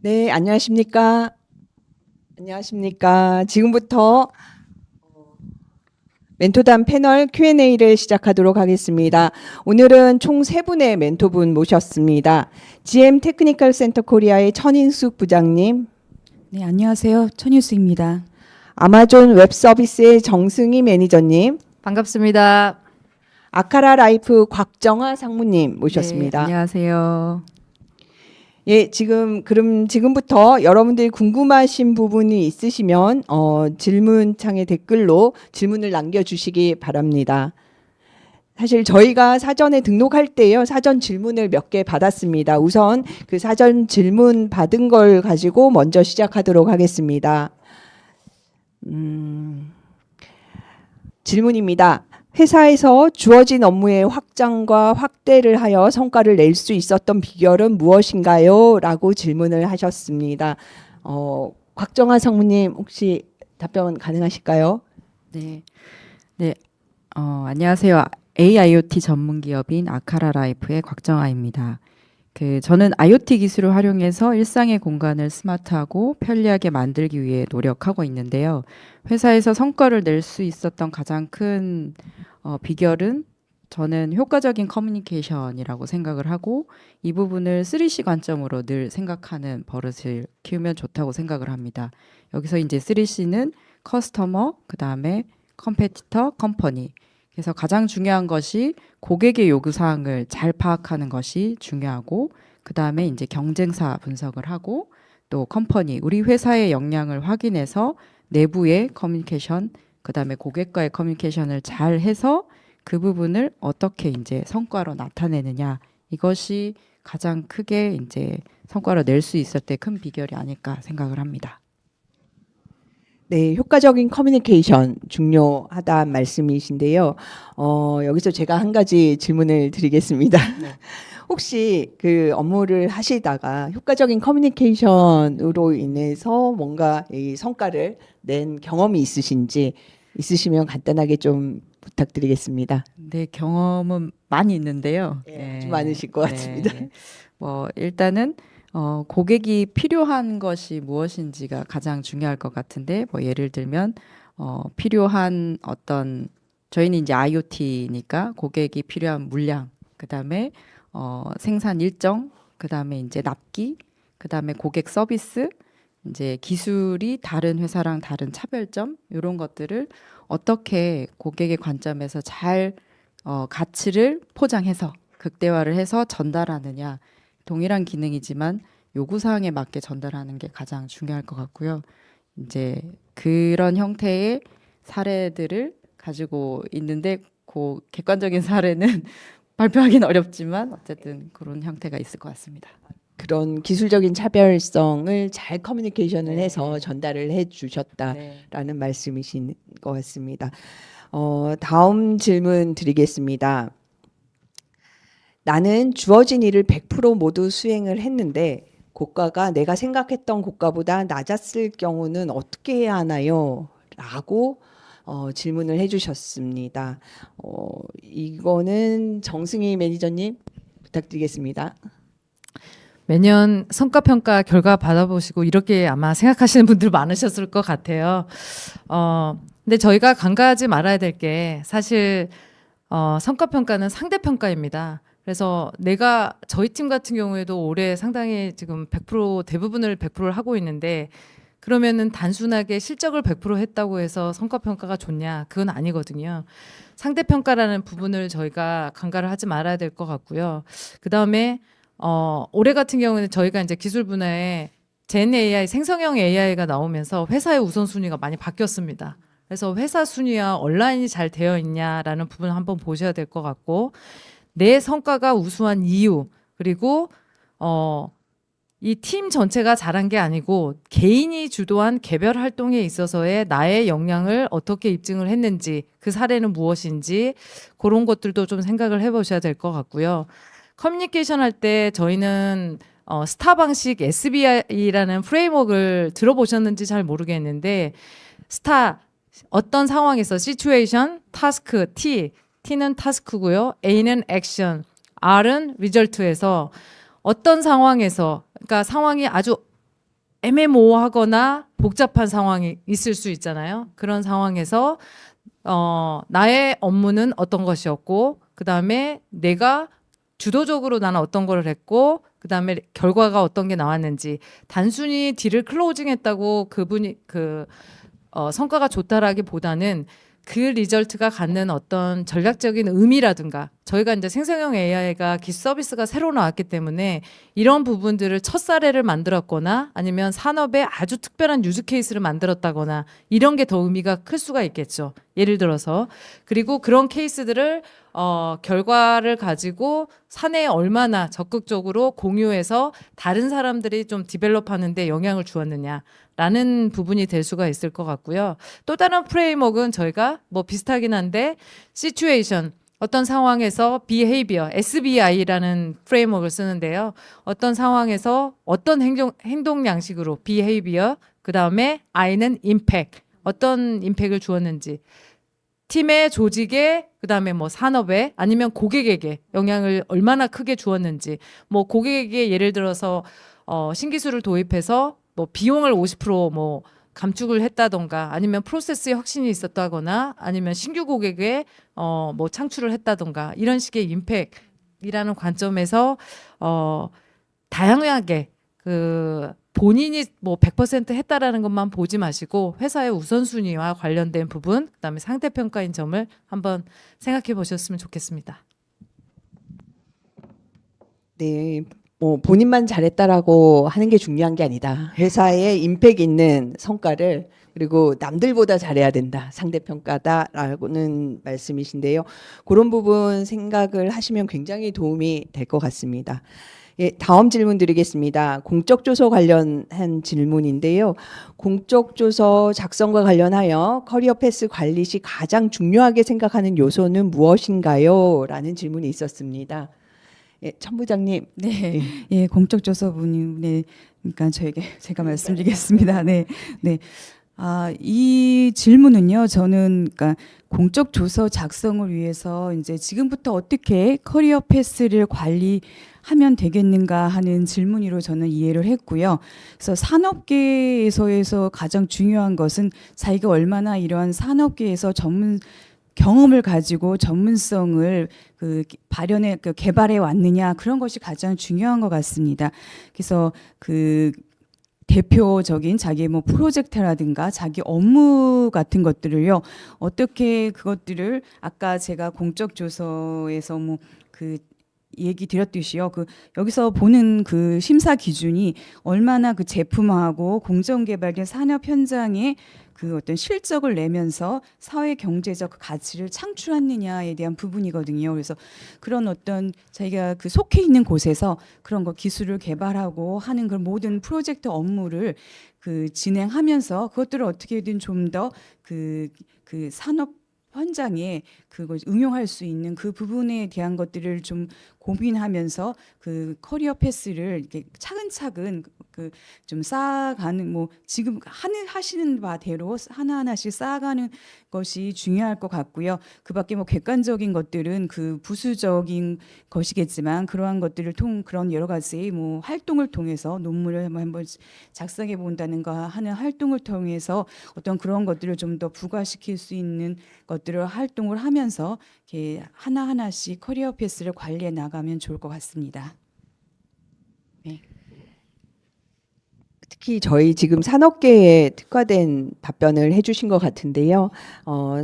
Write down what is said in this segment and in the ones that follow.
네, 안녕하십니까? 안녕하십니까? 지금부터 멘토단 패널 Q&A를 시작하도록 하겠습니다. 오늘은 총 세 분의 멘토분 모셨습니다. GM 테크니컬 센터 코리아의 천인숙 부장님, 네, 안녕하세요. 천유수입니다. 아마존 웹 서비스의 정승희 매니저님, 반갑습니다. 아카라 라이프 곽정아 상무님 네, 모셨습니다. 안녕하세요. 예, 그럼 지금부터 여러분들이 궁금하신 부분이 있으시면 질문창에 댓글로 질문을 남겨주시기 바랍니다. 사실 저희가 사전에 등록할 때요, 사전 질문을 몇 개 받았습니다. 우선 그 사전 질문 받은 걸 가지고 먼저 시작하도록 하겠습니다. 질문입니다. 회사에서 주어진 업무의 확장과 확대를 하여 성과를 낼 수 있었던 비결은 무엇인가요? 라고 질문을 하셨습니다. 곽정아 상무님 혹시 답변 가능하실까요? 네, 네, 안녕하세요. AIoT 전문 기업인 아카라 라이프의 곽정아입니다. 저는 IoT 기술을 활용해서 일상의 공간을 스마트하고 편리하게 만들기 위해 노력하고 있는데요. 회사에서 성과를 낼 수 있었던 가장 큰 비결은 저는 효과적인 커뮤니케이션이라고 생각을 하고 이 부분을 3C 관점으로 늘 생각하는 버릇을 키우면 좋다고 생각을 합니다. 여기서 이제 3C는 커스터머, 그다음에 컴페티터, 컴퍼니. 그래서 가장 중요한 것이 고객의 요구 사항을 잘 파악하는 것이 중요하고 그다음에 이제 경쟁사 분석을 하고 또 컴퍼니, 우리 회사의 역량을 확인해서 내부의 커뮤니케이션, 그다음에 고객과의 커뮤니케이션을 잘 해서 그 부분을 어떻게 이제 성과로 나타내느냐, 이것이 가장 크게 이제 성과를 낼 수 있을 때 큰 비결이 아닐까 생각을 합니다. 네, 효과적인 커뮤니케이션 중요하다 말씀이신데요. 여기서 제가 한 가지 질문을 드리겠습니다. 네. 혹시 그 업무를 하시다가 효과적인 커뮤니케이션으로 인해서 뭔가 이 성과를 낸 경험이 있으시면 간단하게 좀 부탁드리겠습니다. 네, 경험은 많이 있는데요. 예, 좀 많으실 것 같습니다. 뭐 일단은 고객이 필요한 것이 무엇인지가 가장 중요할 것 같은데, 뭐 예를 들면 필요한 어떤, 저희는 이제 IoT니까 고객이 필요한 물량, 그다음에 생산 일정, 그다음에 이제 납기, 그다음에 고객 서비스, 이제 기술이 다른 회사랑 다른 차별점, 이런 것들을 어떻게 고객의 관점에서 잘 가치를 포장해서 극대화를 해서 전달하느냐. 동일한 기능이지만 요구사항에 맞게 전달하는 게 가장 중요할 것 같고요. 이제 그런 형태의 사례들을 가지고 있는데 그 객관적인 사례는 발표하기는 어렵지만 어쨌든 그런 형태가 있을 것 같습니다. 그런 기술적인 차별성을 잘 커뮤니케이션을 네. 해서 전달을 해 네. 주셨다라는 말씀이신 것 같습니다. 다음 질문 드리겠습니다. 나는 주어진 일을 100% 모두 수행을 했는데 고가가 내가 생각했던 고가보다 낮았을 경우는 어떻게 해야 하나요? 라고 질문을 해주셨습니다. 이거는 정승희 매니저님 부탁드리겠습니다. 매년 성과평가 결과 받아보시고 이렇게 아마 생각하시는 분들 많으셨을 것 같아요. 근데 저희가 간과하지 말아야 될 게 사실 성과평가는 상대평가입니다. 그래서 저희 팀 같은 경우에도 올해 상당히 지금 100% 대부분을 100%를 하고 있는데 그러면은 단순하게 실적을 100% 했다고 해서 성과평가가 좋냐? 그건 아니거든요. 상대평가라는 부분을 저희가 간과를 하지 말아야 될 것 같고요. 그 다음에 올해 같은 경우는 저희가 이제 기술 분야에 젠 AI, 생성형 AI가 나오면서 회사의 우선순위가 많이 바뀌었습니다. 그래서 회사 순위와 온라인이 잘 되어 있냐라는 부분을 한번 보셔야 될 것 같고, 내 성과가 우수한 이유, 그리고 이 팀 전체가 잘한 게 아니고 개인이 주도한 개별 활동에 있어서의 나의 역량을 어떻게 입증을 했는지, 그 사례는 무엇인지 그런 것들도 좀 생각을 해보셔야 될 것 같고요. 커뮤니케이션 할 때 저희는 스타 방식 SBI라는 프레임워크를 들어보셨는지 잘 모르겠는데, 스타 어떤 상황에서 시츄에이션, 타스크, T는 타스크고요. A는 액션, R은 리절트에서 어떤 상황에서, 그러니까 상황이 아주 애매모호하거나 복잡한 상황이 있을 수 있잖아요. 그런 상황에서 나의 업무는 어떤 것이었고, 그 다음에 내가 주도적으로 나는 어떤 걸 했고, 그 다음에 결과가 어떤 게 나왔는지, 단순히 딜을 클로징했다고 그분이 성과가 좋다라기보다는 그 리절트가 갖는 어떤 전략적인 의미라든가, 저희가 이제 생성형 AI가 기술 서비스가 새로 나왔기 때문에 이런 부분들을 첫 사례를 만들었거나 아니면 산업에 아주 특별한 유즈 케이스를 만들었다거나 이런 게 더 의미가 클 수가 있겠죠. 예를 들어서. 그리고 그런 케이스들을 결과를 가지고 사내에 얼마나 적극적으로 공유해서 다른 사람들이 좀 디벨롭하는데 영향을 주었느냐 라는 부분이 될 수가 있을 것 같고요. 또 다른 프레임워크는 저희가 뭐 비슷하긴 한데 situation, 어떤 상황에서 behavior, SBI라는 프레임워크를 쓰는데요. 어떤 상황에서 어떤 행동 양식으로 behavior, 그 다음에 I는 impact, 어떤 임팩을 주었는지, 팀의 조직에, 그 다음에 뭐 산업에, 아니면 고객에게 영향을 얼마나 크게 주었는지, 뭐 고객에게 예를 들어서 신기술을 도입해서 뭐 비용을 50% 감축을 했다던가, 아니면 프로세스에 혁신이 있었다거나, 아니면 신규 고객에 뭐 창출을 했다던가, 이런 식의 임팩이라는 관점에서 다양하게 본인이 뭐 100% 했다라는 것만 보지 마시고 회사의 우선순위와 관련된 부분, 그다음에 상대평가인 점을 한번 생각해 보셨으면 좋겠습니다. 네, 뭐 본인만 잘했다라고 하는 게 중요한 게 아니다. 회사에 임팩 있는 성과를, 그리고 남들보다 잘해야 된다, 상대평가다라고는 말씀이신데요. 그런 부분 생각을 하시면 굉장히 도움이 될 것 같습니다. 예, 다음 질문 드리겠습니다. 공적조서 관련한 질문인데요. 공적조서 작성과 관련하여 커리어 패스 관리 시 가장 중요하게 생각하는 요소는 무엇인가요? 라는 질문이 있었습니다. 예, 천부장님. 네, 예, 공적 조서분이, 네, 그러니까 제가 말씀드리겠습니다. 네, 네. 이 질문은요, 저는 그러니까 공적 조서 작성을 위해서 이제 지금부터 어떻게 커리어 패스를 관리하면 되겠는가 하는 질문으로 저는 이해를 했고요. 그래서 산업계에서 가장 중요한 것은 자기가 얼마나 이러한 산업계에서 경험을 가지고 전문성을 개발해 왔느냐, 그런 것이 가장 중요한 것 같습니다. 그래서 대표적인 자기 뭐 프로젝트라든가 자기 업무 같은 것들을요, 어떻게 그것들을 아까 제가 공적 조서에서 얘기 드렸듯이요. 여기서 보는 심사 기준이 얼마나 제품화하고 공정개발된 산업 현장에 어떤 실적을 내면서 사회 경제적 가치를 창출하느냐에 대한 부분이거든요. 그래서 그런 어떤 자기가 속해 있는 곳에서 그런 거 기술을 개발하고 하는 그런 모든 프로젝트 업무를 진행하면서 그것들을 어떻게든 좀 더 산업 현장에 그걸 응용할 수 있는 그 부분에 대한 것들을 좀 고민하면서 커리어 패스를 이렇게 차근차근 좀 쌓아가는, 지금 하시는 바대로 하나하나씩 쌓아가는 것이 중요할 것 같고요. 그밖에 객관적인 것들은 부수적인 것이겠지만 그러한 것들을 그런 여러 가지 활동을 통해서 논문을 한번 작성해 본다는가 하는 활동을 통해서 어떤 그런 것들을 좀 더 부과시킬 수 있는 것들을 활동을 하면서 이렇게 하나하나씩 커리어 패스를 관리해 나가면 좋을 것 같습니다. 네. 특히 저희 지금 산업계에 특화된 답변을 해주신 것 같은데요.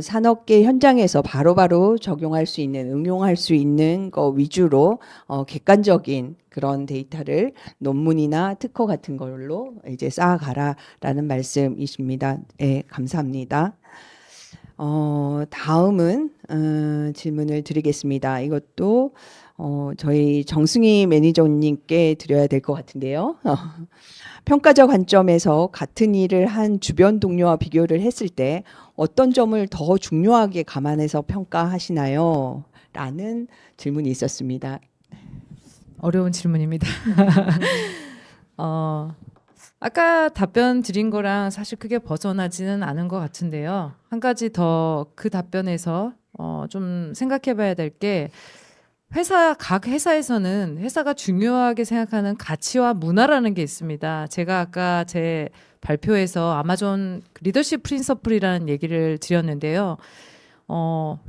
산업계 현장에서 바로바로 적용할 수 있는, 응용할 수 있는 거 위주로 객관적인 그런 데이터를 논문이나 특허 같은 걸로 이제 쌓아가라라는 말씀이십니다. 네, 감사합니다. 다음은 질문을 드리겠습니다. 이것도 저희 정승희 매니저님께 드려야 될 것 같은데요. 평가자 관점에서 같은 일을 한 주변 동료와 비교를 했을 때 어떤 점을 더 중요하게 감안해서 평가하시나요? 라는 질문이 있었습니다. 어려운 질문입니다. 아까 답변 드린 거랑 사실 크게 벗어나지는 않은 것 같은데요. 한 가지 더 그 답변에서 좀 생각해 봐야 될 게, 각 회사에서는 회사가 중요하게 생각하는 가치와 문화라는 게 있습니다. 제가 아까 제 발표에서 아마존 리더십 프린서플이라는 얘기를 드렸는데요.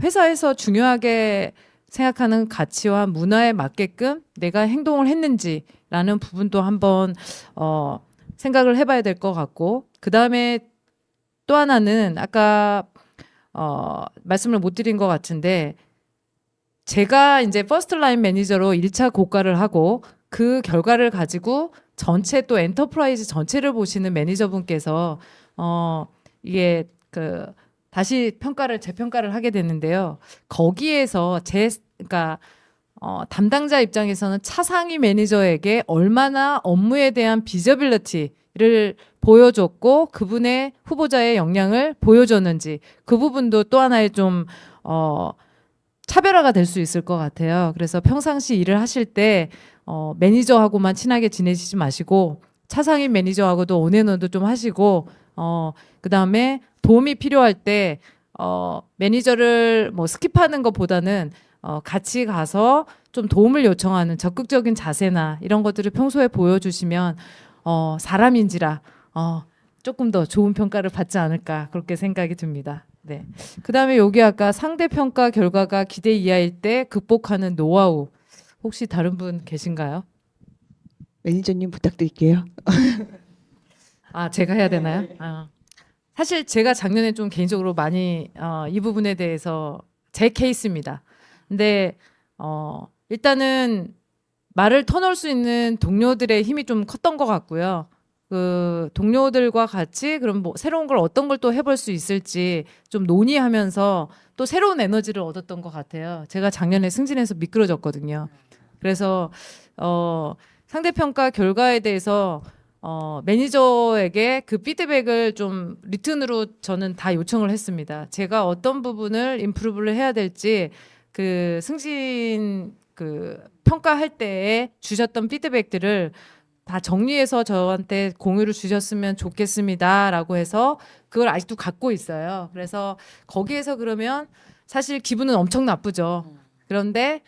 회사에서 중요하게 생각하는 가치와 문화에 맞게끔 내가 행동을 했는지라는 부분도 한번 생각을 해봐야 될 것 같고, 그 다음에 또 하나는 아까 말씀을 못 드린 것 같은데, 제가 이제 퍼스트 라인 매니저로 1차 고과를 하고 그 결과를 가지고 전체 또 엔터프라이즈 전체를 보시는 매니저분께서 이게 다시 재평가를 하게 됐는데요. 거기에서 그러니까 담당자 입장에서는 차상위 매니저에게 얼마나 업무에 대한 비저빌리티를 보여줬고 그분의 후보자의 역량을 보여줬는지 그 부분도 또 하나의 좀 차별화가 될 수 있을 것 같아요. 그래서 평상시 일을 하실 때 매니저하고만 친하게 지내시지 마시고 차상위 매니저하고도 온앤온도 좀 하시고 그 다음에 도움이 필요할 때 매니저를 뭐 스킵하는 것보다는 같이 가서 좀 도움을 요청하는 적극적인 자세나 이런 것들을 평소에 보여주시면 사람인지라 조금 더 좋은 평가를 받지 않을까 그렇게 생각이 듭니다. 네. 그다음에 여기 아까 상대 평가 결과가 기대 이하일 때 극복하는 노하우 혹시 다른 분 계신가요? 매니저님 부탁드릴게요. 제가 해야 되나요? 사실 제가 작년에 좀 개인적으로 많이 이 부분에 대해서 제 케이스입니다. 근데 일단은 말을 터놓을 수 있는 동료들의 힘이 좀 컸던 것 같고요. 그 동료들과 같이 그럼 뭐 새로운 걸 어떤 걸 또 해볼 수 있을지 좀 논의하면서 또 새로운 에너지를 얻었던 것 같아요. 제가 작년에 승진해서 미끄러졌거든요. 그래서 상대평가 결과에 대해서 매니저에게 그 피드백을 좀 리튼으로 저는 다 요청을 했습니다. 제가 어떤 부분을 임프루브를 해야 될지 그 승진 평가할 때에 주셨던 피드백들을 다 정리해서 저한테 공유를 주셨으면 좋겠습니다라고 해서 그걸 아직도 갖고 있어요. 그래서 거기에서 그러면 사실 기분은 엄청 나쁘죠. 그런데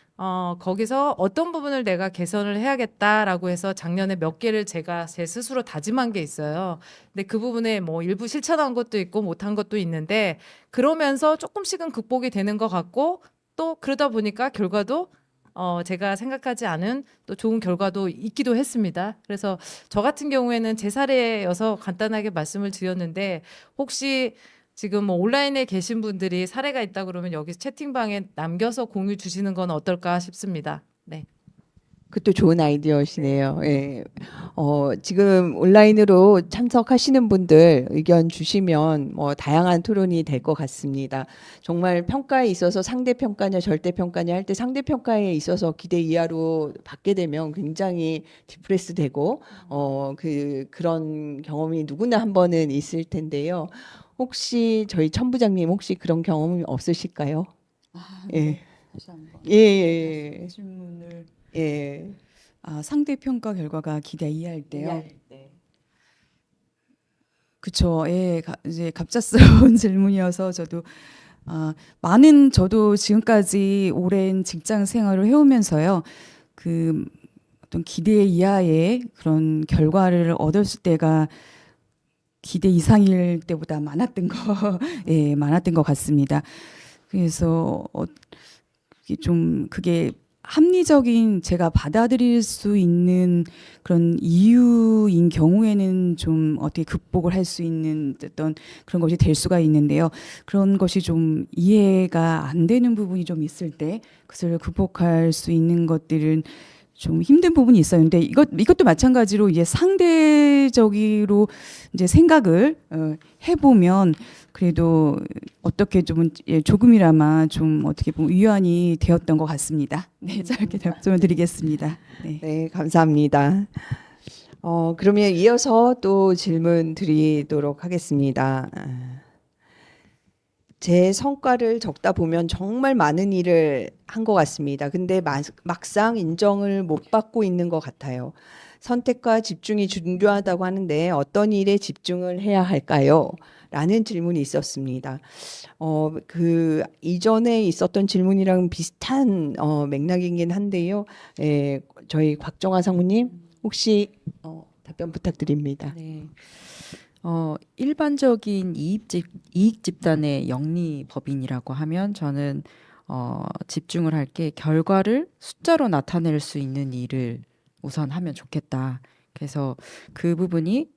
거기서 어떤 부분을 내가 개선을 해야겠다라고 해서 작년에 몇 개를 제가 제 스스로 다짐한 게 있어요. 근데 그 부분에 뭐 일부 실천한 것도 있고 못한 것도 있는데 그러면서 조금씩은 극복이 되는 것 같고 또 그러다 보니까 결과도 제가 생각하지 않은 또 좋은 결과도 있기도 했습니다. 그래서 저 같은 경우에는 제 사례여서 간단하게 말씀을 드렸는데 혹시 지금 뭐 온라인에 계신 분들이 사례가 있다 그러면 여기 채팅방에 남겨서 공유 주시는 건 어떨까 싶습니다. 네. 그것도 좋은 아이디어시네요. 예. 지금 온라인으로 참석하시는 분들 의견 주시면 뭐 다양한 토론이 될 것 같습니다. 정말 평가에 있어서 상대 평가냐 절대 평가냐 할 때 상대 평가에 있어서 기대 이하로 받게 되면 굉장히 디프레스 되고 그런 경험이 누구나 한 번은 있을 텐데요. 혹시 저희 천 부장님 혹시 그런 경험이 없으실까요? 예. 다시 한번 예. 질문을 예. 상대 평가 결과가 기대 이하일 때요. 그쵸. 예, 이제 갑작스러운 질문이어서 저도 저도 지금까지 오랜 직장 생활을 해오면서요. 그 어떤 기대 이하의 그런 결과를 얻었을 때가 기대 이상일 때보다 많았던 것 같습니다. 그래서 그게 합리적인 제가 받아들일 수 있는 그런 이유인 경우에는 좀 어떻게 극복을 할 수 있는 어떤 그런 것이 될 수가 있는데요. 그런 것이 좀 이해가 안 되는 부분이 좀 있을 때 그것을 극복할 수 있는 것들은 좀 힘든 부분이 있어요. 근데 이것도 마찬가지로 이제 상대적으로 이제 생각을 해보면 그래도 어떻게 좀 조금이나마 좀 어떻게 보면 위안이 되었던 것 같습니다. 네, 짧게 답변을 드리겠습니다. 네. 네, 감사합니다. 그러면 이어서 또 질문 드리도록 하겠습니다. 제 성과를 적다 보면 정말 많은 일을 한 것 같습니다. 근데 막상 인정을 못 받고 있는 것 같아요. 선택과 집중이 중요하다고 하는데 어떤 일에 집중을 해야 할까요? 라는 질문이 있었습니다. 그 이전에 있었던 질문이랑 비슷한 맥락이긴 한데요. 저희 곽정아 상무님 혹시 답변 부탁드립니다. 네. 일반적인 이익 집단의 영리 법인이라고 하면 저는 집중을 할 게 결과를 숫자로 나타낼 수 있는 일을 우선 하면 좋겠다. 그래서 그 부분이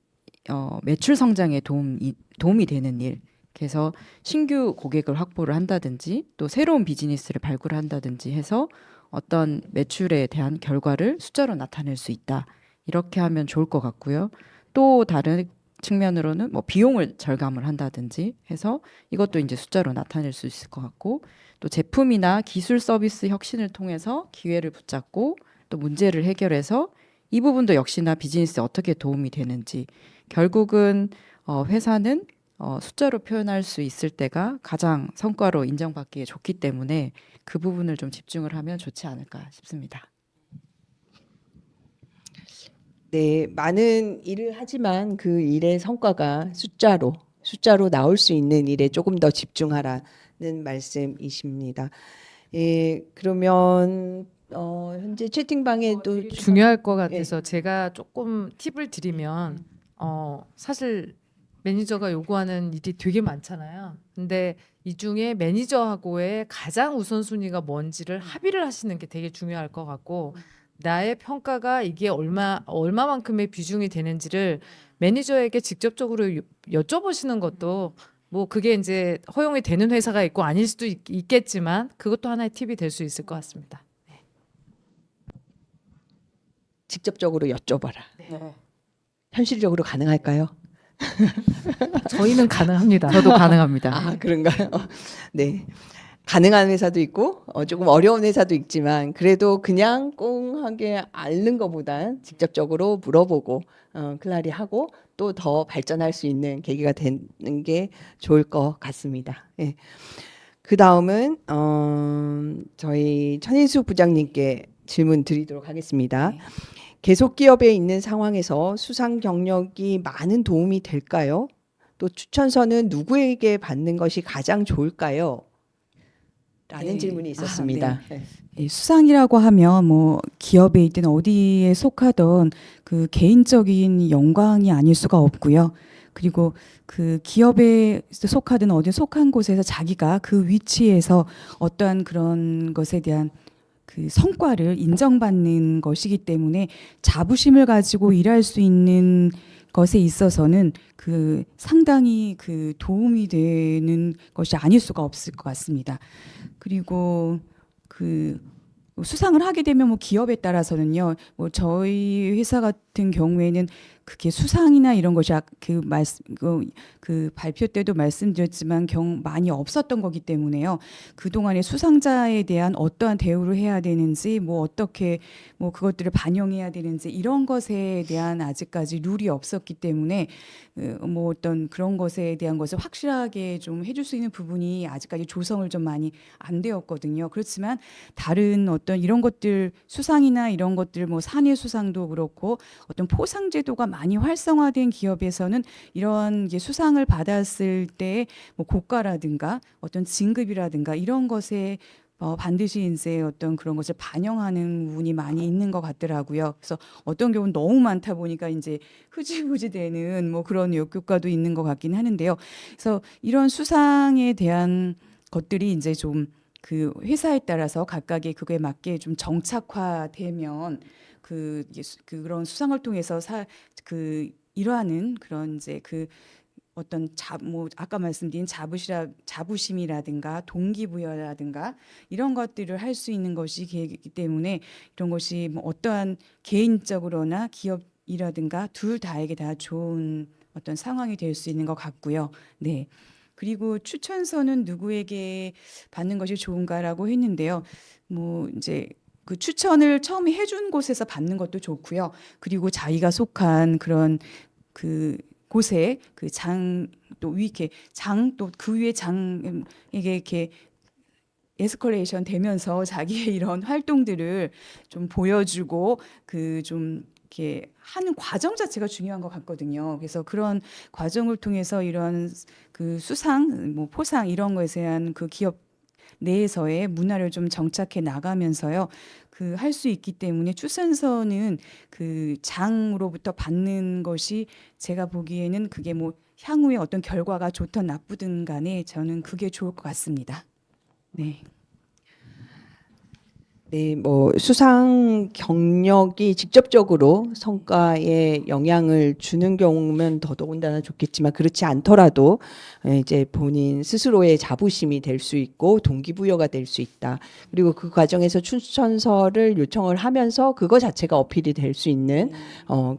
매출 성장에 도움이 되는 일. 그래서 신규 고객을 확보를 한다든지 또 새로운 비즈니스를 발굴한다든지 해서 어떤 매출에 대한 결과를 숫자로 나타낼 수 있다. 이렇게 하면 좋을 것 같고요. 또 다른 측면으로는 뭐 비용을 절감을 한다든지 해서 이것도 이제 숫자로 나타낼 수 있을 것 같고 또 제품이나 기술 서비스 혁신을 통해서 기회를 붙잡고 또 문제를 해결해서 이 부분도 역시나 비즈니스에 어떻게 도움이 되는지 결국은 회사는 숫자로 표현할 수 있을 때가 가장 성과로 인정받기에 좋기 때문에 그 부분을 좀 집중을 하면 좋지 않을까 싶습니다. 네, 많은 일을 하지만 그 일의 성과가 숫자로 나올 수 있는 일에 조금 더 집중하라는 말씀이십니다. 예, 그러면 현재 채팅방에도 되게 중요할 것 같아서 제가 조금 팁을 드리면 사실 매니저가 요구하는 일이 되게 많잖아요. 근데 이 중에 매니저하고의 가장 우선순위가 뭔지를 합의를 하시는 게 되게 중요할 것 같고 나의 평가가 이게 얼마만큼의 비중이 되는지를 매니저에게 직접적으로 여쭤보시는 것도 뭐 그게 이제 허용이 되는 회사가 있고 아닐 수도 있겠지만 그것도 하나의 팁이 될 수 있을 것 같습니다. 직접적으로 여쭤봐라. 현실적으로 가능할까요? 저희는 가능합니다. 저도 가능합니다. 아, 그런가요? 네. 가능한 회사도 있고 조금 어려운 회사도 있지만 그래도 그냥 꽁하게 앓는 것보단 직접적으로 물어보고 클라리하고 또 더 발전할 수 있는 계기가 되는 게 좋을 것 같습니다. 예. 그 다음은 저희 천인수 부장님께 질문 드리도록 하겠습니다. 네. 계속 기업에 있는 상황에서 수상 경력이 많은 도움이 될까요? 또 추천서는 누구에게 받는 것이 가장 좋을까요? 라는 네. 질문이 있었습니다. 이 수상이라고 하면 뭐 기업에 있든 어디에 속하던 그 개인적인 영광이 아닐 수가 없고요. 그리고 그 기업에 속하든 어디 속한 곳에서 자기가 그 위치에서 어떠한 그런 것에 대한 그 성과를 인정받는 것이기 때문에 자부심을 가지고 일할 수 있는 것에 있어서는 그 상당히 그 도움이 되는 것이 아닐 수가 없을 것 같습니다. 그리고 그 수상을 하게 되면 뭐 기업에 따라서는요, 뭐 저희 회사 같은 경우에는 그게 수상이나 이런 것이 그 발표 때도 말씀드렸지만 많이 없었던 거기 때문에요. 그 동안에 수상자에 대한 어떠한 대우를 해야 되는지, 뭐 어떻게 뭐 그것들을 반영해야 되는지 이런 것에 대한 아직까지 룰이 없었기 때문에 뭐 어떤 그런 것에 대한 것을 확실하게 좀 해줄 수 있는 부분이 아직까지 조성을 좀 많이 안 되었거든요. 그렇지만 다른 어떤 이런 것들 수상이나 이런 것들 뭐 사내 수상도 그렇고 어떤 포상 제도가 많이 활성화된 기업에서는 이런 이제 수상을 받았을 때 뭐 고가라든가 어떤 진급이라든가 이런 것에 반드시 이제 어떤 그런 것을 반영하는 부분이 많이 있는 것 같더라고요. 그래서 어떤 경우는 너무 많다 보니까 이제 흐지부지 되는 뭐 그런 역효과도 있는 것 같긴 하는데요. 그래서 이런 수상에 대한 것들이 이제 좀 그 회사에 따라서 각각의 그거에 맞게 좀 정착화되면 그런 수상을 통해서 일하는 그런 이제 그 어떤 뭐 아까 말씀드린 자부심이라든가 동기부여라든가 이런 것들을 할 수 있는 것이 기회이기 때문에 이런 것이 뭐 어떠한 개인적으로나 기업이라든가 둘 다에게 다 좋은 어떤 상황이 될 수 있는 것 같고요. 네. 그리고 추천서는 누구에게 받는 것이 좋은가라고 했는데요. 뭐 이제 그 추천을 처음에 해준 곳에서 받는 것도 좋고요. 그리고 자기가 속한 그런 그 곳에 그 장 또 위 이렇게 장 또 그 위에 장에게 이렇게 에스컬레이션 되면서 자기의 이런 활동들을 좀 보여주고 그 좀 이렇게 하는 과정 자체가 중요한 것 같거든요. 그래서 그런 과정을 통해서 이런 그 수상, 뭐 포상 이런 것에 대한 그 기업 내에서의 문화를 좀 정착해 나가면서요. 그 할 수 있기 때문에 추천서는 그 장으로부터 받는 것이 제가 보기에는 그게 뭐 향후에 어떤 결과가 좋든 나쁘든 간에 저는 그게 좋을 것 같습니다. 네. 네, 뭐 수상 경력이 직접적으로 성과에 영향을 주는 경우면 더더군다나 좋겠지만 그렇지 않더라도 이제 본인 스스로의 자부심이 될 수 있고 동기부여가 될 수 있다. 그리고 그 과정에서 추천서를 요청을 하면서 그거 자체가 어필이 될 수 있는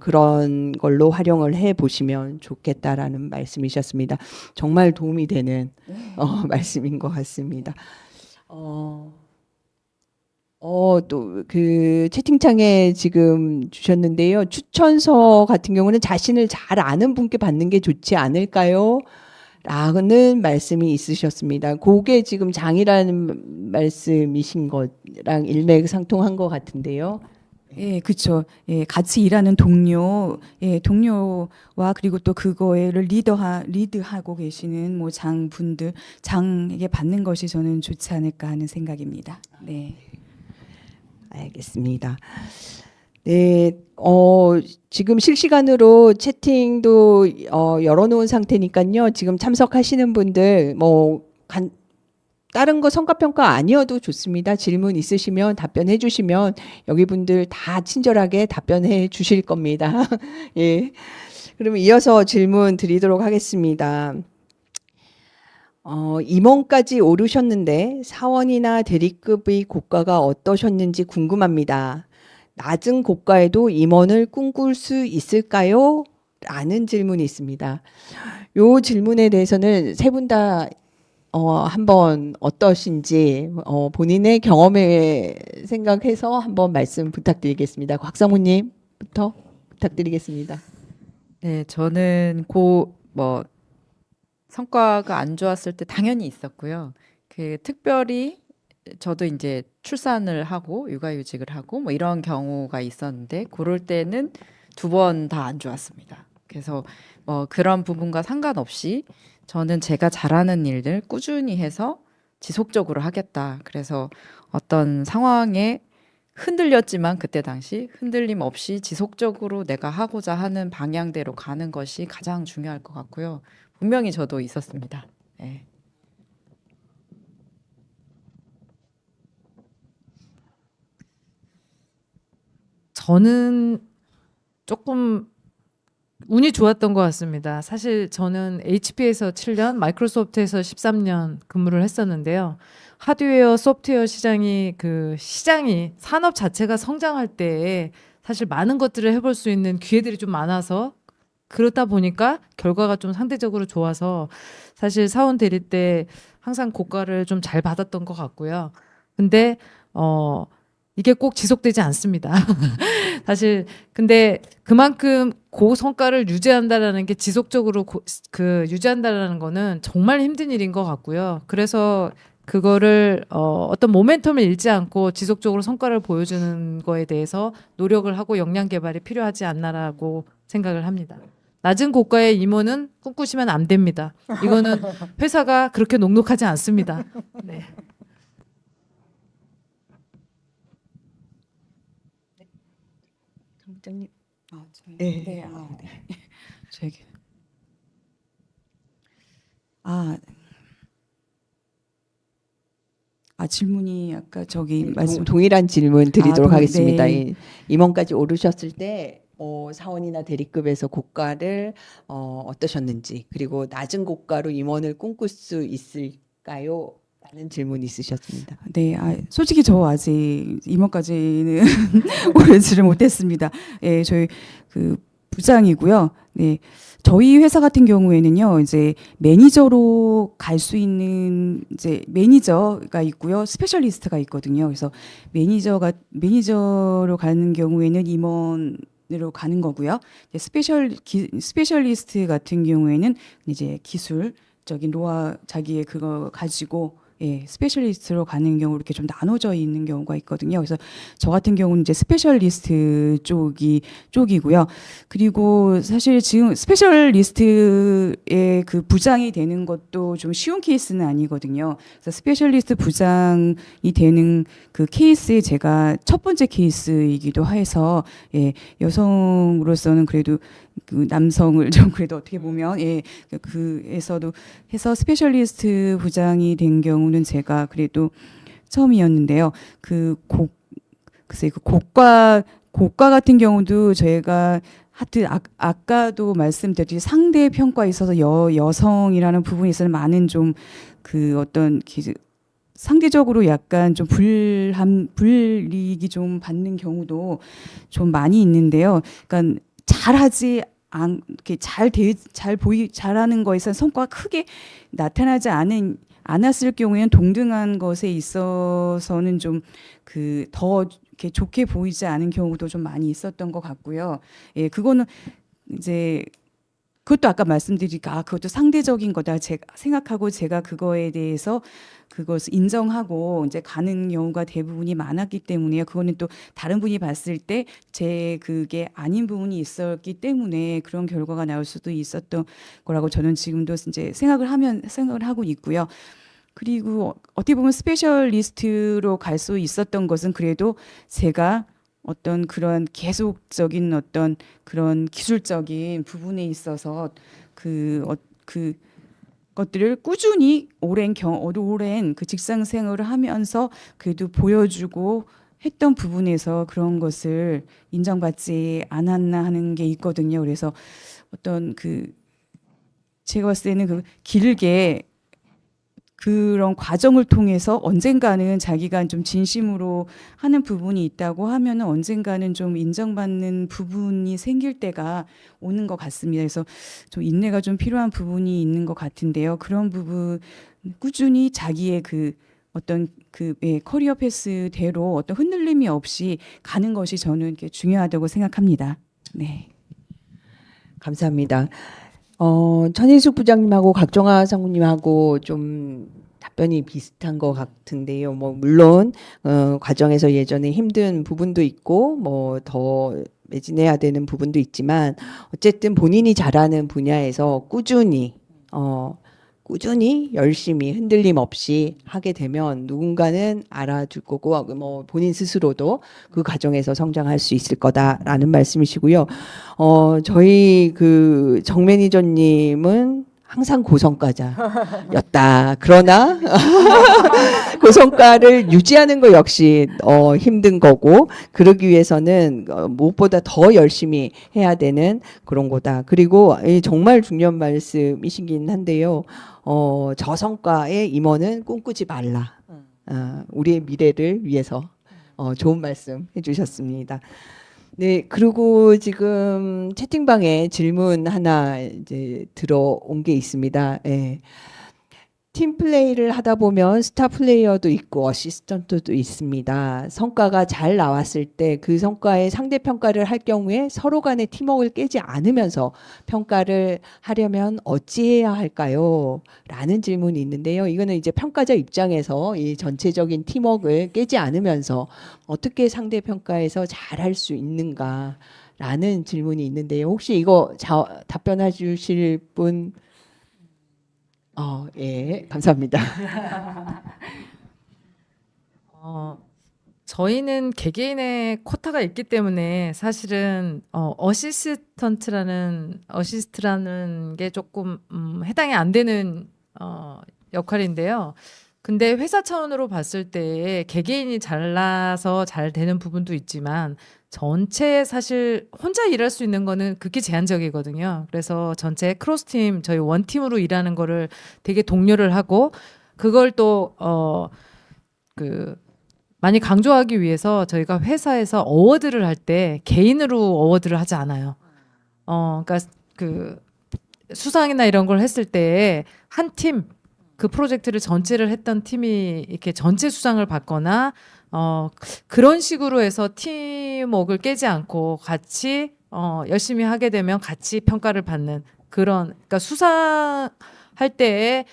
그런 걸로 활용을 해 보시면 좋겠다라는 말씀이셨습니다. 정말 도움이 되는 말씀인 것 같습니다. 또 그 채팅창에 지금 주셨는데요. 추천서 같은 경우는 자신을 잘 아는 분께 받는 게 좋지 않을까요? 라는 말씀이 있으셨습니다. 그게 지금 장이라는 말씀이신 것랑 일맥상통한 것 같은데요. 예, 그렇죠. 예, 같이 일하는 동료, 예, 동료와 그리고 또 그거를 리드하고 계시는 뭐 장분들, 장에게 받는 것이 저는 좋지 않을까 하는 생각입니다. 네. 알겠습니다. 네, 지금 실시간으로 채팅도 열어놓은 상태니까요. 지금 참석하시는 분들 다른 거 성과평가 아니어도 좋습니다. 질문 있으시면 답변해 주시면 여기 분들 다 친절하게 답변해 주실 겁니다. 예. 그러면 이어서 질문 드리도록 하겠습니다. 임원까지 오르셨는데 사원이나 대리급의 고과가 어떠셨는지 궁금합니다. 낮은 고과에도 임원을 꿈꿀 수 있을까요? 라는 질문이 있습니다. 요 질문에 대해서는 세 분 다 한번 어떠신지 본인의 경험에 생각해서 한번 말씀 부탁드리겠습니다. 곽상무님부터 부탁드리겠습니다. 네, 저는 성과가 안 좋았을 때 당연히 있었고요. 그 특별히 저도 이제 출산을 하고 육아휴직을 하고 뭐 이런 경우가 있었는데 그럴 때는 2번 다 안 좋았습니다. 그래서 그런 부분과 상관없이 저는 제가 잘하는 일들 꾸준히 해서 지속적으로 하겠다. 그래서 어떤 상황에 흔들렸지만 그때 당시 흔들림 없이 지속적으로 내가 하고자 하는 방향대로 가는 것이 가장 중요할 것 같고요. 분명히 저도 있었습니다. 네. 저는 조금 운이 좋았던 것 같습니다. 사실 저는 HP에서 7년, 마이크로소프트에서 13년 근무를 했었는데요. 하드웨어, 소프트웨어 시장이 산업 자체가 성장할 때 사실 많은 것들을 해볼 수 있는 기회들이 좀 많아서 그렇다 보니까 결과가 좀 상대적으로 좋아서 사실 사원 대리 때 항상 고과를 좀 잘 받았던 것 같고요. 근데 이게 꼭 지속되지 않습니다. 사실 근데 그만큼 고성과를 유지한다라는 게 지속적으로 유지한다라는 거는 정말 힘든 일인 것 같고요. 그래서 그거를 어떤 모멘텀을 잃지 않고 지속적으로 성과를 보여주는 거에 대해서 노력을 하고 역량 개발이 필요하지 않나라고 생각을 합니다. 낮은 고가의 임원은 꿈꾸시면 안 됩니다. 이거는 회사가 그렇게 녹록하지 않습니다. 네. 장부장님. 네. 네. 저에게. 질문이 아까 저기 말씀 동일한 질문 드리도록 하겠습니다. 네. 임원까지 오르셨을 때 사원이나 대리급에서 고과를 어떠셨는지 그리고 낮은 고과로 임원을 꿈꿀 수 있을까요? 라는 질문이 있으셨습니다. 네, 솔직히 저 아직 임원까지는 오르지를 못했습니다. 예, 저희 그 부장이고요. 네, 저희 회사 같은 경우에는요, 이제 매니저로 갈 수 있는 이제 매니저가 있고요, 스페셜리스트가 있거든요. 그래서 매니저로 가는 경우에는 임원으로 가는 거고요. 스페셜리스트 같은 경우에는 이제 기술적인 자기의 그거 가지고 스페셜리스트로 가는 경우 이렇게 좀 나눠져 있는 경우가 있거든요. 그래서 저 같은 경우는 이제 스페셜리스트 쪽이고요. 그리고 사실 지금 스페셜리스트의 그 부장이 되는 것도 좀 쉬운 케이스는 아니거든요. 그래서 스페셜리스트 부장이 되는 그 케이스에 제가 첫 번째 케이스이기도 해서 여성으로서는 그래도 그 남성을 좀 그래도 어떻게 보면 그에서도 해서 스페셜리스트 부장이 된 경우는 제가 그래도 처음이었는데요. 글쎄 그 고과 같은 경우도 저희가 하여튼 아까도 말씀드렸듯이 상대 평가에 있어서 여성이라는 부분에 있어서 많은 좀 그 어떤 상대적으로 약간 좀 불이익이 좀 받는 경우도 좀 많이 있는데요. 그러니까 이렇게 잘하는 거에서 성과가 크게 나타나지 않았을 경우에는 동등한 것에 있어서는 좀 더 이렇게 좋게 보이지 않은 경우도 좀 많이 있었던 것 같고요. 그거는 이제 그것도 아까 말씀드리니까 그것도 상대적인 거다 제가 생각하고 제가 그거에 대해서 그것을 인정하고 이제 가는 경우가 대부분이 많았기 때문에요. 그거는 또 다른 분이 봤을 때 그게 아닌 부분이 있었기 때문에 그런 결과가 나올 수도 있었던 거라고 저는 지금도 이제 생각을 하고 있고요. 그리고 어떻게 보면 스페셜리스트로 갈 수 있었던 것은 그래도 제가 어떤 그런 계속적인 어떤 그런 기술적인 부분에 있어서 것들을 꾸준히 오랜 그 직장 생활을 하면서 그래도 보여주고 했던 부분에서 그런 것을 인정받지 않았나 하는 게 있거든요. 그래서 어떤 제가 봤을 때는 길게 그런 과정을 통해서 언젠가는 자기가 좀 진심으로 하는 부분이 있다고 하면은 언젠가는 좀 인정받는 부분이 생길 때가 오는 것 같습니다. 그래서 좀 인내가 좀 필요한 부분이 있는 것 같은데요. 그런 부분 꾸준히 자기의 어떤 커리어 패스대로 어떤 흔들림이 없이 가는 것이 저는 이렇게 중요하다고 생각합니다. 네. 감사합니다. 천인숙 부장님하고 각정아 상무님하고 좀 답변이 비슷한 것 같은데요. 물론 과정에서 예전에 힘든 부분도 있고 더 매진해야 되는 부분도 있지만 어쨌든 본인이 잘하는 분야에서 꾸준히 열심히 흔들림 없이 하게 되면 누군가는 알아줄 거고 본인 스스로도 그 과정에서 성장할 수 있을 거다라는 말씀이시고요. 저희 정 매니저님은 항상 고성과자였다. 그러나 고성과를 유지하는 거 역시 힘든 거고 그러기 위해서는 무엇보다 더 열심히 해야 되는 그런 거다. 그리고 정말 중요한 말씀이시긴 한데요. 저성과의 임원은 꿈꾸지 말라. 우리의 미래를 위해서 좋은 말씀 해주셨습니다. 네, 그리고 지금 채팅방에 질문 하나 이제 들어온 게 있습니다. 팀 플레이를 하다 보면 스타 플레이어도 있고 어시스턴트도 있습니다. 성과가 잘 나왔을 때 그 성과의 상대 평가를 할 경우에 서로 간의 팀워크를 깨지 않으면서 평가를 하려면 어찌해야 할까요? 라는 질문이 있는데요. 이거는 이제 평가자 입장에서 이 전체적인 팀워크를 깨지 않으면서 어떻게 상대 평가에서 잘할 수 있는가? 라는 질문이 있는데요. 혹시 이거 답변해 주실 분? 예, 감사합니다. 저희는 개개인의 쿼타가 있기 때문에 사실은 어시스트라는 게 조금 해당이 안 되는 역할인데요. 근데 회사 차원으로 봤을 때 개개인이 잘나서 잘 되는 부분도 있지만 전체 사실 혼자 일할 수 있는 거는 극히 제한적이거든요. 그래서 전체 크로스팀 저희 원팀으로 일하는 거를 되게 독려를 하고 그걸 또 많이 강조하기 위해서 저희가 회사에서 어워드를 할 때 개인으로 어워드를 하지 않아요. 그러니까 수상이나 이런 걸 했을 때 한 팀 그 프로젝트를 전체를 했던 팀이 이렇게 전체 수상을 받거나 그런 식으로 해서 팀워크를 깨지 않고 같이 열심히 하게 되면 같이 평가를 받는 그러니까 수상할 때에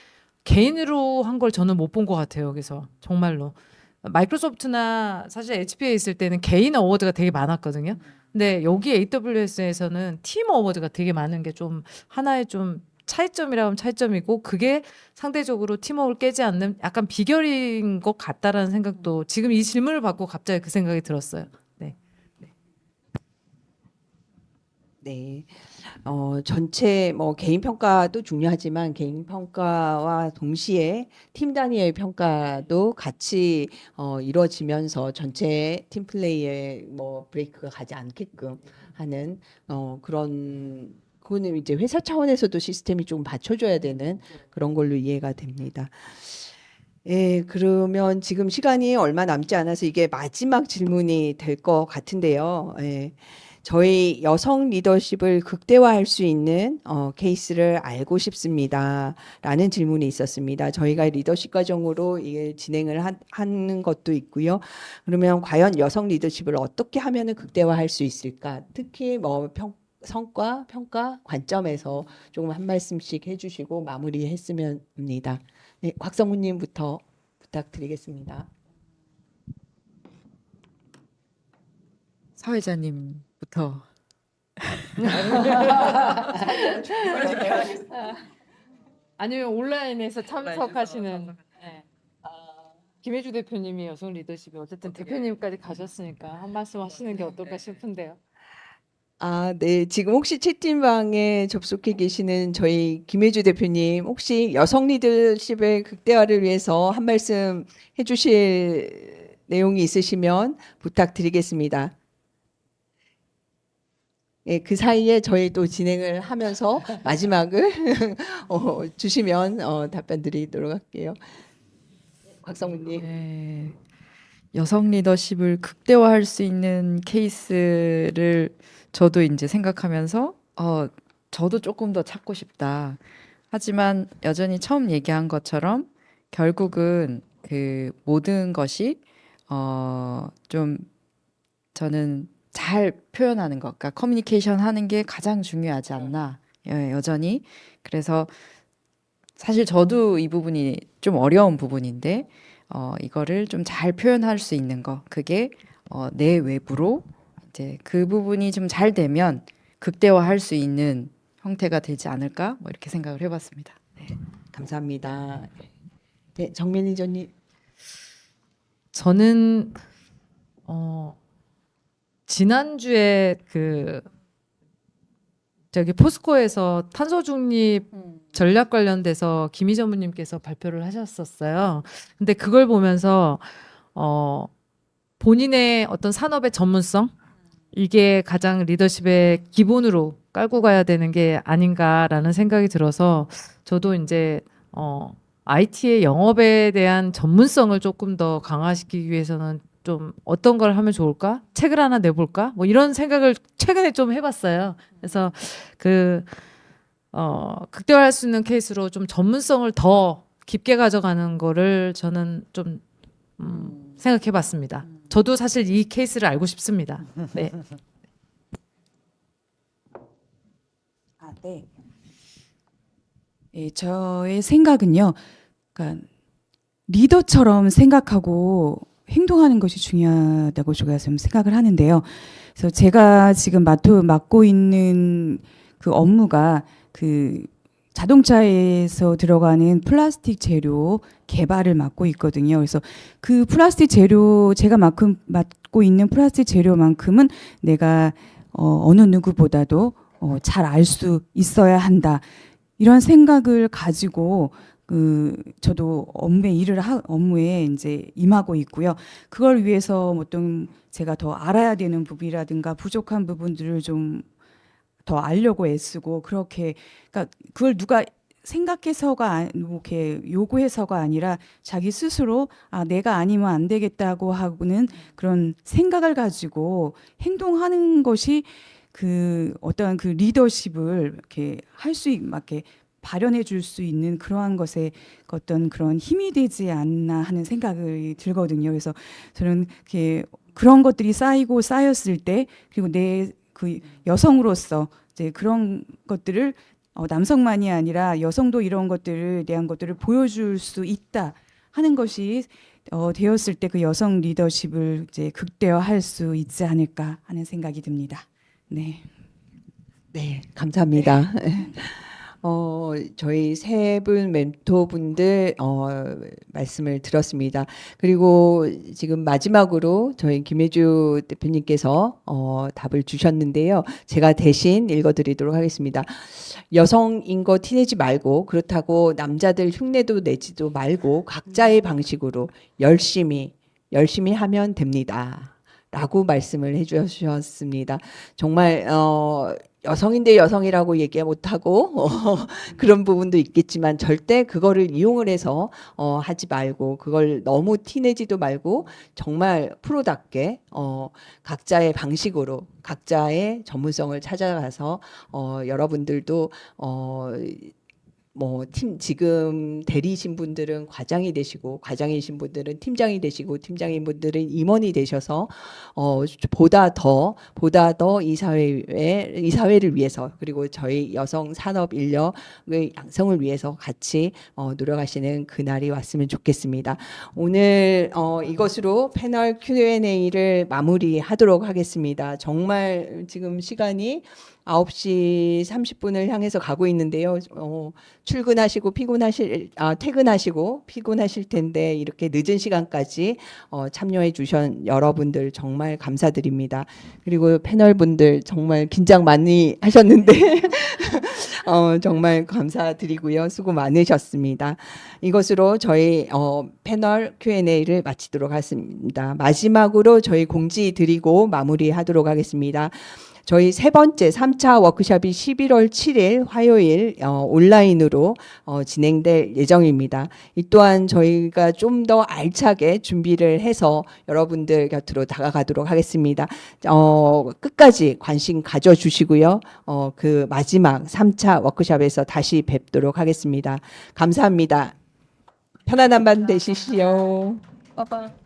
개인으로 한 걸 저는 못 본 것 같아요. 여기서 정말로 마이크로소프트나 사실 HP에 있을 때는 개인 어워드가 되게 많았거든요. 근데 여기 AWS에서는 팀 어워드가 되게 많은 게 좀 하나의 좀 차이점이라고 하면 차이점이고, 그게 상대적으로 팀워크를 깨지 않는 약간 비결인 것 같다라는 생각도 지금 이 질문을 받고 갑자기 그 생각이 들었어요. 네. 네. 전체 뭐 개인 평가도 중요하지만 개인 평가와 동시에 팀 단위의 평가도 같이 이루어지면서 전체 팀 플레이에 뭐 브레이크가 가지 않게끔 하는 그거는 이제 회사 차원에서도 시스템이 좀 받쳐줘야 되는 그런 걸로 이해가 됩니다. 예, 그러면 지금 시간이 얼마 남지 않아서 이게 마지막 질문이 될 것 같은데요. 예. 저희 여성 리더십을 극대화할 수 있는 케이스를 알고 싶습니다. 라는 질문이 있었습니다. 저희가 리더십 과정으로 이게 진행을 하는 것도 있고요. 그러면 과연 여성 리더십을 어떻게 하면은 극대화할 수 있을까? 특히 뭐 성과, 평가 관점에서 조금 한 말씀씩 해주시고 마무리했으면 합니다. 네, 곽성훈님부터 부탁드리겠습니다. 사회자님부터. 아니면 온라인에서 참석하시는 네. 김혜주 대표님이 여성 리더십이 어쨌든 대표님까지 가셨으니까 한 말씀 하시는 게 어떨까 싶은데요. 네. 지금 혹시 채팅방에 접속해 계시는 저희 김혜주 대표님, 혹시 여성 리더십의 극대화를 위해서 한 말씀 해주실 내용이 있으시면 부탁드리겠습니다. 예, 그 사이에 저희 또 진행을 하면서 마지막을 주시면 답변 드리도록 할게요. 곽성훈님. 네. 여성 리더십을 극대화할 수 있는 케이스를 저도 이제 생각하면서 저도 조금 더 찾고 싶다. 하지만 여전히 처음 얘기한 것처럼 결국은 그 모든 것이 좀 저는 잘 표현하는 것, 그러니까 커뮤니케이션 하는 게 가장 중요하지 않나, 여전히. 그래서 사실 저도 이 부분이 좀 어려운 부분인데 이거를 좀 잘 표현할 수 있는 거, 그게 내 외부로 이제 그 부분이 좀 잘 되면 극대화할 수 있는 형태가 되지 않을까, 뭐 이렇게 생각을 해봤습니다. 감사합니다. 네, 정민희전님. 저는 지난주에 저기 포스코에서 탄소 중립 전략 관련돼서 김희 전무님께서 발표를 하셨었어요. 근데 그걸 보면서 본인의 어떤 산업의 전문성, 이게 가장 리더십의 기본으로 깔고 가야 되는 게 아닌가라는 생각이 들어서, 저도 이제 IT의 영업에 대한 전문성을 조금 더 강화시키기 위해서는 좀 어떤 걸 하면 좋을까? 책을 하나 내볼까? 뭐 이런 생각을 최근에 좀 해봤어요. 그래서 극대화할 수 있는 케이스로 좀 전문성을 더 깊게 가져가는 거를 저는 좀 생각해봤습니다. 저도 사실 이 케이스를 알고 싶습니다. 네. 네. 예, 저의 생각은요. 그러니까 리더처럼 생각하고 행동하는 것이 중요하다고 제가 좀 생각을 하는데요. 그래서 제가 지금 맡고 있는 그 업무가 그 자동차에서 들어가는 플라스틱 재료 개발을 맡고 있거든요. 그래서 그 플라스틱 재료, 제가 맡고 있는 플라스틱 재료만큼은 내가 어느 누구보다도 잘 알 수 있어야 한다. 이런 생각을 가지고 저도 업무에 이제 임하고 있고요. 그걸 위해서 어떤 제가 더 알아야 되는 부분이라든가 부족한 부분들을 좀 더 알려고 애쓰고, 그렇게, 그러니까 그걸 누가 생각해서가 이렇게 요구해서가 아니라 자기 스스로 내가 아니면 안 되겠다고 하고는 그런 생각을 가지고 행동하는 것이 어떠한 그 리더십을 이렇게 할 수 있게 발현해 줄 수 있는 그러한 것에 어떤 그런 힘이 되지 않나 하는 생각이 들거든요. 그래서 저는 그런 것들이 쌓였을 때, 그리고 내 그 여성으로서 이제 그런 것들을 남성만이 아니라 여성도 이런 것들을 대한 것들을 보여줄 수 있다 하는 것이 되었을 때 그 여성 리더십을 이제 극대화할 수 있지 않을까 하는 생각이 듭니다. 네. 네, 감사합니다. 저희 세 분 멘토분들 말씀을 들었습니다. 그리고 지금 마지막으로 저희 김혜주 대표님께서 답을 주셨는데요. 제가 대신 읽어드리도록 하겠습니다. 여성인 거 티내지 말고 그렇다고 남자들 흉내도 내지도 말고 각자의 방식으로 열심히 하면 됩니다. 라고 말씀을 해주셨습니다. 정말 여성인데 여성이라고 얘기 못하고 그런 부분도 있겠지만 절대 그거를 이용을 해서 하지 말고 그걸 너무 티내지도 말고 정말 프로답게 각자의 방식으로 각자의 전문성을 찾아가서 여러분들도 지금 대리이신 분들은 과장이 되시고 과장이신 분들은 팀장이 되시고 팀장인 분들은 임원이 되셔서 보다 더 이 사회를 위해서 그리고 저희 여성 산업 인력의 양성을 위해서 같이 노력하시는 그날이 왔으면 좋겠습니다. 오늘 이것으로 패널 Q&A를 마무리하도록 하겠습니다. 정말 지금 시간이 9시 30분을 향해서 가고 있는데요. 퇴근하시고 피곤하실 텐데 이렇게 늦은 시간까지 참여해 주신 여러분들 정말 감사드립니다. 그리고 패널분들 정말 긴장 많이 하셨는데 정말 감사드리고요. 수고 많으셨습니다. 이것으로 저희 패널 Q&A를 마치도록 하겠습니다. 마지막으로 저희 공지 드리고 마무리하도록 하겠습니다. 저희 세 번째 3차 워크숍이 11월 7일 화요일 온라인으로 진행될 예정입니다. 이 또한 저희가 좀 더 알차게 준비를 해서 여러분들 곁으로 다가가도록 하겠습니다. 끝까지 관심 가져주시고요. 그 마지막 3차 워크숍에서 다시 뵙도록 하겠습니다. 감사합니다. 편안한 밤 되시시오. 빠빠.